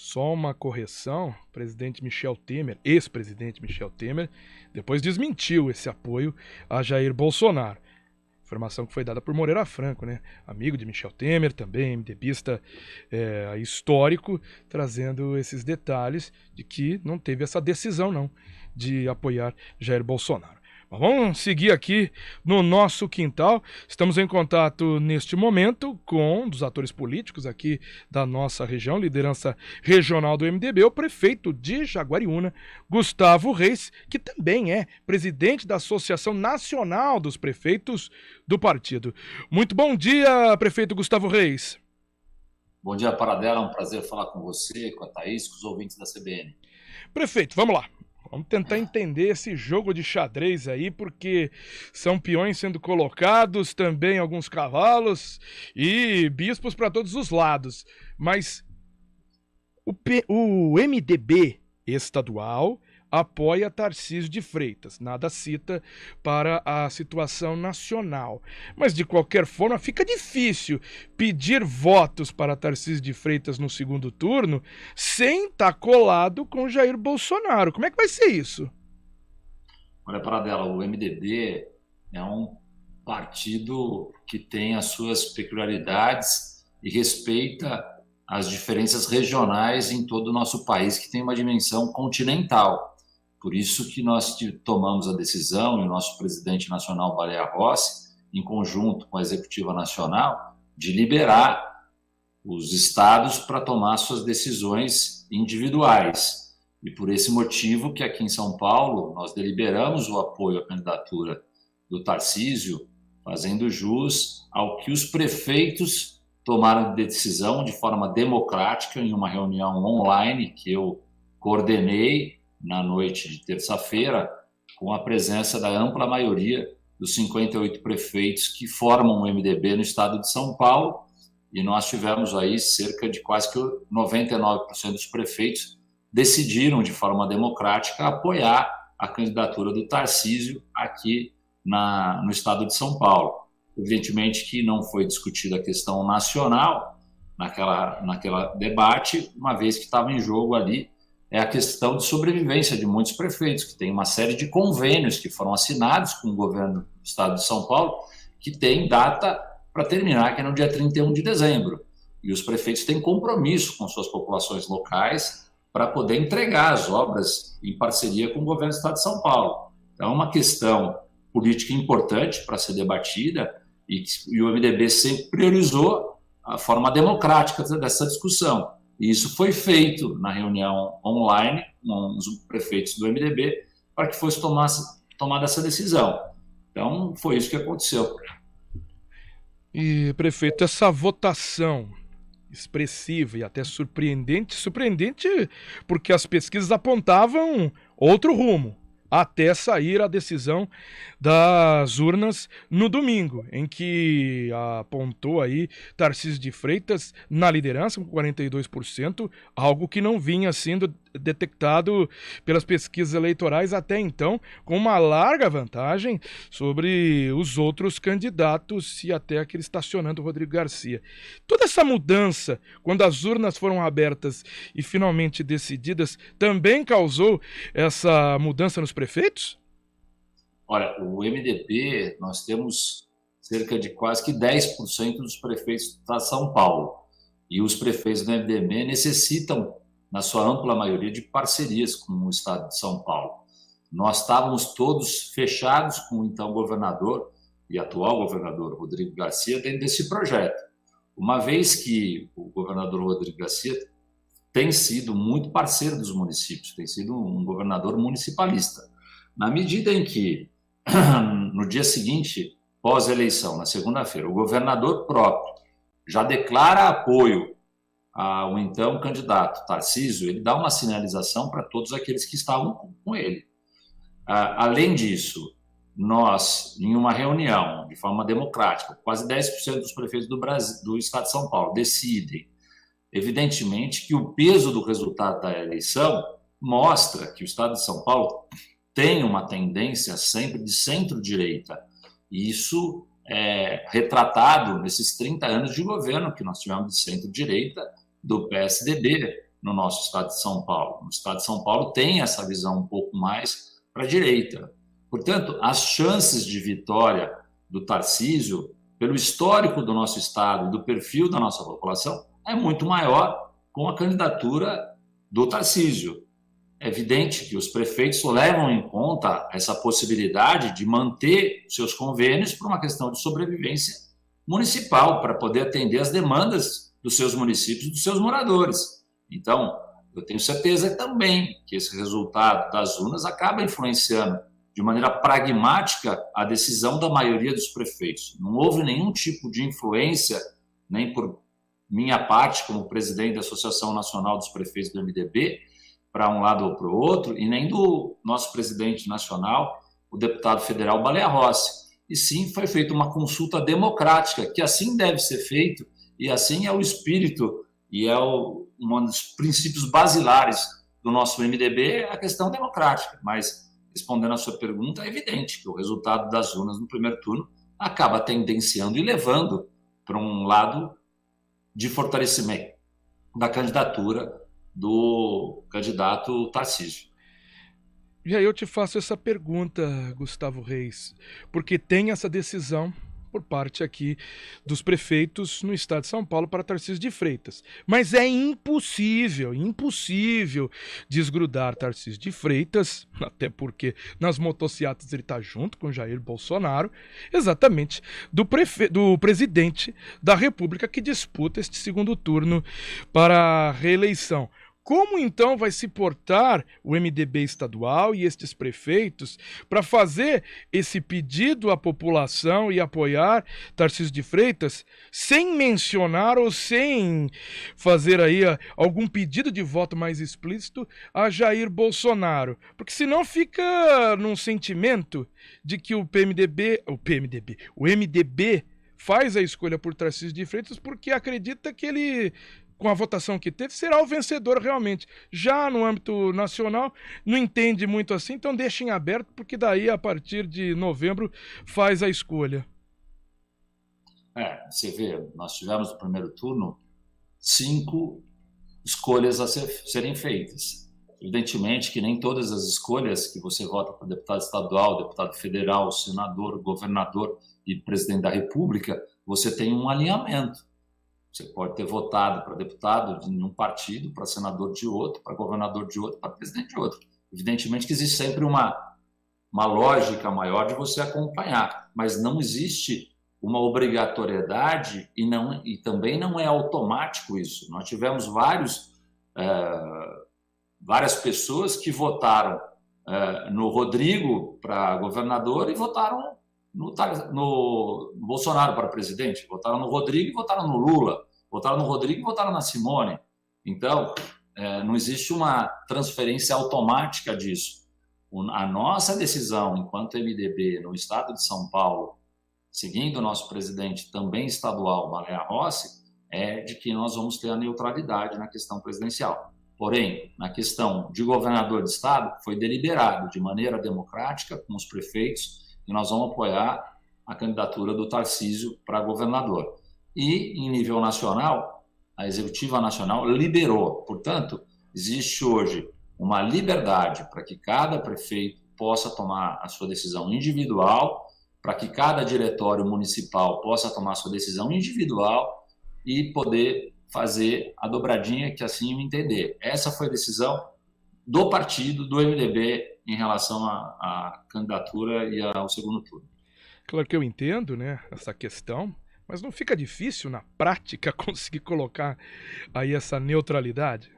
Só uma correção, presidente Michel Temer, ex-presidente Michel Temer, depois desmentiu esse apoio a Jair Bolsonaro. Informação que foi dada por Moreira Franco, né? Amigo de Michel Temer, também MDBista histórico, trazendo esses detalhes de que não teve essa decisão não de apoiar Jair Bolsonaro. Mas vamos seguir aqui no nosso quintal. Estamos em contato neste momento com um dos atores políticos aqui da nossa região, liderança regional do MDB, o prefeito de Jaguariúna, Gustavo Reis, que também é presidente da Associação Nacional dos Prefeitos do partido. Muito bom dia, prefeito Gustavo Reis. Bom dia, Paradela. É um prazer falar com você, com a Thaís, com os ouvintes da CBN. Prefeito, vamos lá. Vamos tentar entender esse jogo de xadrez aí, porque são peões sendo colocados, também alguns cavalos e bispos para todos os lados. Mas o MDB estadual apoia Tarcísio de Freitas, nada cita para a situação nacional. Mas, de qualquer forma, fica difícil pedir votos para Tarcísio de Freitas no segundo turno sem estar colado com Jair Bolsonaro. Como é que vai ser isso? Olha, Paradela, o MDB é um partido que tem as suas peculiaridades e respeita as diferenças regionais em todo o nosso país, que tem uma dimensão continental. Por isso que nós tomamos a decisão, e o nosso presidente nacional, Baleia Rossi, em conjunto com a Executiva Nacional, de liberar os estados para tomar suas decisões individuais. E por esse motivo que aqui em São Paulo nós deliberamos o apoio à candidatura do Tarcísio, fazendo jus ao que os prefeitos tomaram de decisão de forma democrática em uma reunião online que eu coordenei na noite de terça-feira, com a presença da ampla maioria dos 58 prefeitos que formam o MDB no estado de São Paulo, e nós tivemos aí cerca de quase que 99% dos prefeitos decidiram de forma democrática apoiar a candidatura do Tarcísio aqui no estado de São Paulo. Evidentemente que não foi discutida a questão nacional naquela debate, uma vez que estava em jogo ali a questão de sobrevivência de muitos prefeitos, que tem uma série de convênios que foram assinados com o governo do estado de São Paulo, que tem data para terminar, que é no dia 31 de dezembro. E os prefeitos têm compromisso com suas populações locais para poder entregar as obras em parceria com o governo do estado de São Paulo. Então, é uma questão política importante para ser debatida, e o MDB sempre priorizou a forma democrática dessa discussão. E isso foi feito na reunião online com os prefeitos do MDB para que fosse tomada essa decisão. Então, foi isso que aconteceu. E, prefeito, essa votação expressiva e até surpreendente porque as pesquisas apontavam outro rumo, até sair a decisão das urnas no domingo, em que apontou aí Tarcísio de Freitas na liderança com 42%, algo que não vinha sendo detectado pelas pesquisas eleitorais até então, com uma larga vantagem sobre os outros candidatos e até aquele estacionando o Rodrigo Garcia. Toda essa mudança, quando as urnas foram abertas e finalmente decididas, também causou essa mudança nos prefeitos? Olha, o MDB, nós temos cerca de quase que 10% dos prefeitos do estado de São Paulo. E os prefeitos do MDB necessitam, na sua ampla maioria, de parcerias com o estado de São Paulo. Nós estávamos todos fechados com o então governador e atual governador Rodrigo Garcia dentro desse projeto. Uma vez que o governador Rodrigo Garcia tem sido muito parceiro dos municípios, tem sido um governador municipalista. Na medida em que, no dia seguinte, pós-eleição, na segunda-feira, o governador próprio já declara apoio ao então candidato Tarcísio, ele dá uma sinalização para todos aqueles que estavam com ele. Além disso, nós, em uma reunião de forma democrática, quase 10% dos prefeitos do estado de São Paulo decidem, evidentemente, que o peso do resultado da eleição mostra que o estado de São Paulo tem uma tendência sempre de centro-direita. E isso é retratado nesses 30 anos de governo que nós tivemos de centro-direita do PSDB, no nosso estado de São Paulo. No estado de São Paulo tem essa visão um pouco mais para a direita. Portanto, as chances de vitória do Tarcísio, pelo histórico do nosso estado e do perfil da nossa população, é muito maior com a candidatura do Tarcísio. É evidente que os prefeitos levam em conta essa possibilidade de manter seus convênios por uma questão de sobrevivência municipal, para poder atender as demandas dos seus municípios e dos seus moradores. Então, eu tenho certeza também que esse resultado das urnas acaba influenciando de maneira pragmática a decisão da maioria dos prefeitos. Não houve nenhum tipo de influência, nem por minha parte, como presidente da Associação Nacional dos Prefeitos do MDB, para um lado ou para o outro, e nem do nosso presidente nacional, o deputado federal Baleia Rossi. E sim, foi feita uma consulta democrática, que assim deve ser feito, e assim é o espírito, e é um dos princípios basilares do nosso MDB, a questão democrática. Mas, respondendo à sua pergunta, é evidente que o resultado das urnas no primeiro turno acaba tendenciando e levando para um lado de fortalecimento da candidatura do candidato Tarcísio. E aí eu te faço essa pergunta, Gustavo Reis, porque tem essa decisão por parte aqui dos prefeitos no estado de São Paulo para Tarcísio de Freitas. Mas é impossível desgrudar Tarcísio de Freitas, até porque nas motociatas ele está junto com Jair Bolsonaro, exatamente do presidente da República que disputa este segundo turno para a reeleição. Como então vai se portar o MDB estadual e estes prefeitos para fazer esse pedido à população e apoiar Tarcísio de Freitas sem mencionar ou sem fazer aí algum pedido de voto mais explícito a Jair Bolsonaro? Porque senão fica num sentimento de que o MDB faz a escolha por Tarcísio de Freitas porque acredita que ele, com a votação que teve, será o vencedor realmente. Já no âmbito nacional, não entende muito assim, então deixa em aberto, porque daí, a partir de novembro, faz a escolha. Você vê, nós tivemos no primeiro turno 5 escolhas a serem feitas. Evidentemente que nem todas as escolhas que você vota para deputado estadual, deputado federal, senador, governador e presidente da República, você tem um alinhamento. Você pode ter votado para deputado de um partido, para senador de outro, para governador de outro, para presidente de outro. Evidentemente que existe sempre uma lógica maior de você acompanhar, mas não existe uma obrigatoriedade e também não é automático isso. Nós tivemos várias pessoas que votaram no Rodrigo para governador e votaram no Bolsonaro para presidente, votaram no Rodrigo e votaram no Lula, votaram no Rodrigo e votaram na Simone. Então, não existe uma transferência automática disso. A nossa decisão, enquanto MDB, no estado de São Paulo, seguindo o nosso presidente também estadual, Baleia Rossi, é de que nós vamos ter a neutralidade na questão presidencial. Porém, na questão de governador de estado, foi deliberado de maneira democrática com os prefeitos e nós vamos apoiar a candidatura do Tarcísio para governador. E, em nível nacional, a Executiva Nacional liberou. Portanto, existe hoje uma liberdade para que cada prefeito possa tomar a sua decisão individual, para que cada diretório municipal possa tomar a sua decisão individual e poder fazer a dobradinha que assim entender. Essa foi a decisão do partido, do MDB, em relação à candidatura e ao segundo turno. Claro que eu entendo, né, essa questão, mas não fica difícil na prática conseguir colocar aí essa neutralidade?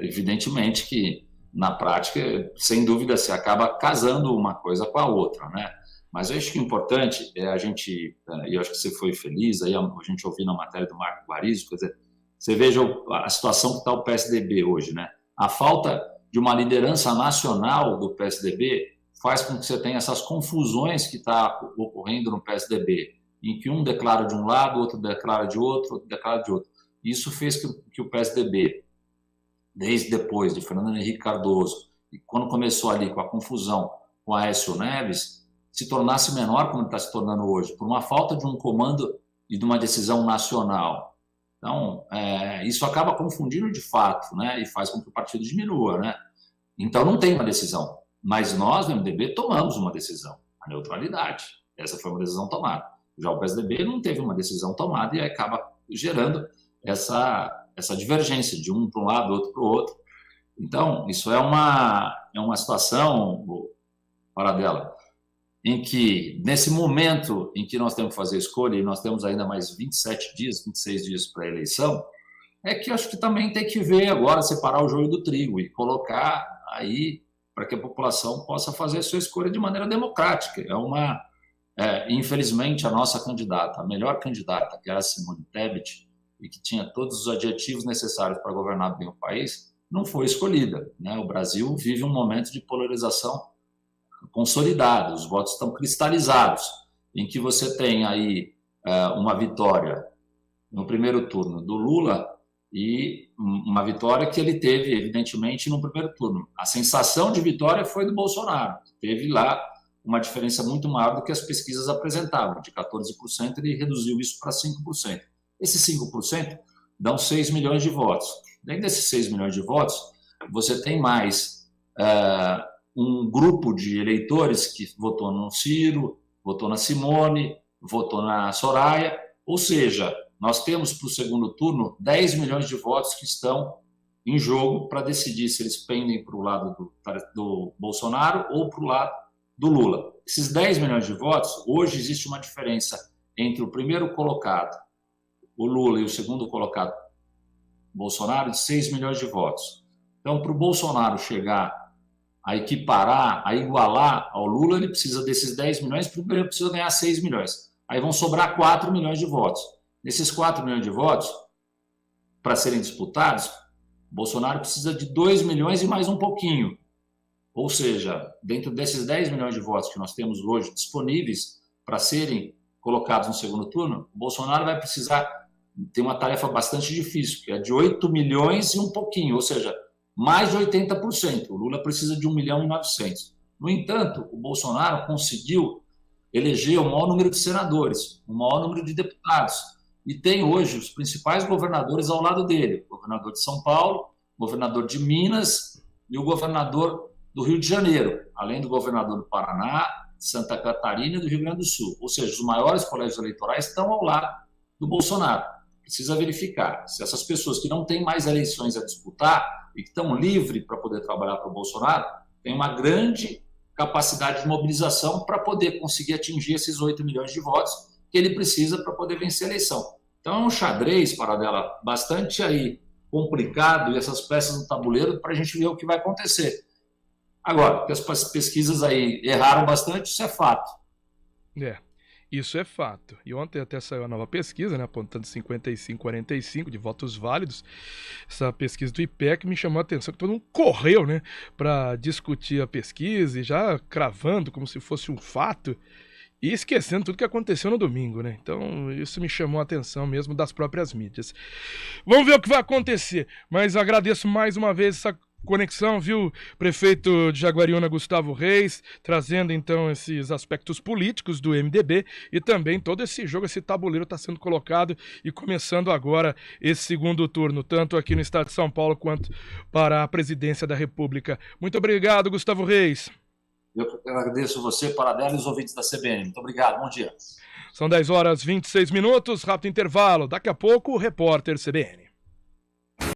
Evidentemente que na prática, sem dúvida, se acaba casando uma coisa com a outra, né? Mas eu acho que o importante é a gente, e eu acho que você foi feliz, aí a gente ouviu na matéria do Marco Guarizo, quer dizer, você veja a situação que está o PSDB hoje, né? A falta de uma liderança nacional do PSDB faz com que você tenha essas confusões que está ocorrendo no PSDB, em que um declara de um lado, outro declara de outro, outro declara de outro. Isso fez que o PSDB, desde depois de Fernando Henrique Cardoso, e quando começou ali com a confusão com Aécio Neves, se tornasse menor como está se tornando hoje, por uma falta de um comando e de uma decisão nacional. Então, isso acaba confundindo de fato, né? E faz com que o partido diminua, né? Então, não tem uma decisão. Mas nós, no MDB, tomamos uma decisão, a neutralidade. Essa foi uma decisão tomada. Já o PSDB não teve uma decisão tomada e acaba gerando essa divergência de um para um lado, outro para o outro. Então, isso é uma situação, Paradela, em que, nesse momento em que nós temos que fazer a escolha, e nós temos ainda mais 27 dias, 26 dias para a eleição, é que eu acho que também tem que ver agora, separar o joio do trigo e colocar aí para que a população possa fazer a sua escolha de maneira democrática. Infelizmente, a nossa candidata, a melhor candidata, que era a Simone Tebet, e que tinha todos os adjetivos necessários para governar bem o país, não foi escolhida, né? O Brasil vive um momento de polarização consolidada, os votos estão cristalizados, em que você tem aí uma vitória no primeiro turno do Lula e uma vitória que ele teve, evidentemente, no primeiro turno. A sensação de vitória foi do Bolsonaro, teve lá uma diferença muito maior do que as pesquisas apresentavam, de 14%, ele reduziu isso para 5%. Esses 5% dão 6 milhões de votos. Dentro desses 6 milhões de votos, você tem mais um grupo de eleitores que votou no Ciro, votou na Simone, votou na Soraya, ou seja, nós temos para o segundo turno 10 milhões de votos que estão em jogo para decidir se eles pendem para o lado do Bolsonaro ou para o lado do Lula. Esses 10 milhões de votos, hoje existe uma diferença entre o primeiro colocado, o Lula, e o segundo colocado, Bolsonaro, de 6 milhões de votos. Então, para o Bolsonaro chegar a equiparar, a igualar ao Lula, ele precisa desses 10 milhões, primeiro ele precisa ganhar 6 milhões. Aí vão sobrar 4 milhões de votos. Nesses 4 milhões de votos, para serem disputados, Bolsonaro precisa de 2 milhões e mais um pouquinho. Ou seja, dentro desses 10 milhões de votos que nós temos hoje disponíveis para serem colocados no segundo turno, o Bolsonaro vai precisar ter uma tarefa bastante difícil, que é de 8 milhões e um pouquinho, ou seja, mais de 80%. O Lula precisa de 1 milhão e 900. No entanto, o Bolsonaro conseguiu eleger o maior número de senadores, o maior número de deputados, e tem hoje os principais governadores ao lado dele, o governador de São Paulo, o governador de Minas e o governador do Rio de Janeiro, além do governador do Paraná, Santa Catarina e do Rio Grande do Sul. Ou seja, os maiores colégios eleitorais estão ao lado do Bolsonaro. Precisa verificar se essas pessoas que não têm mais eleições a disputar e que estão livres para poder trabalhar para o Bolsonaro, têm uma grande capacidade de mobilização para poder conseguir atingir esses 8 milhões de votos que ele precisa para poder vencer a eleição. Então é um xadrez, Paradela, bastante aí complicado, e essas peças no tabuleiro para a gente ver o que vai acontecer. Agora, que as pesquisas aí erraram bastante, isso é fato. Isso é fato. E ontem até saiu a nova pesquisa, né, apontando 55-45 de votos válidos. Essa pesquisa do IPEC me chamou a atenção, que todo mundo correu, né, para discutir a pesquisa e já cravando como se fosse um fato e esquecendo tudo que aconteceu no domingo, né? Então isso me chamou a atenção mesmo das próprias mídias. Vamos ver o que vai acontecer, mas agradeço mais uma vez essa conexão, viu, prefeito de Jaguariúna, Gustavo Reis, trazendo então esses aspectos políticos do MDB e também todo esse jogo, esse tabuleiro está sendo colocado e começando agora esse segundo turno, tanto aqui no estado de São Paulo quanto para a presidência da República. Muito obrigado, Gustavo Reis. Eu agradeço você, Paradela, e os ouvintes da CBN. Muito obrigado, bom dia. São 10 horas e 26 minutos, rápido intervalo. Daqui a pouco, o repórter CBN.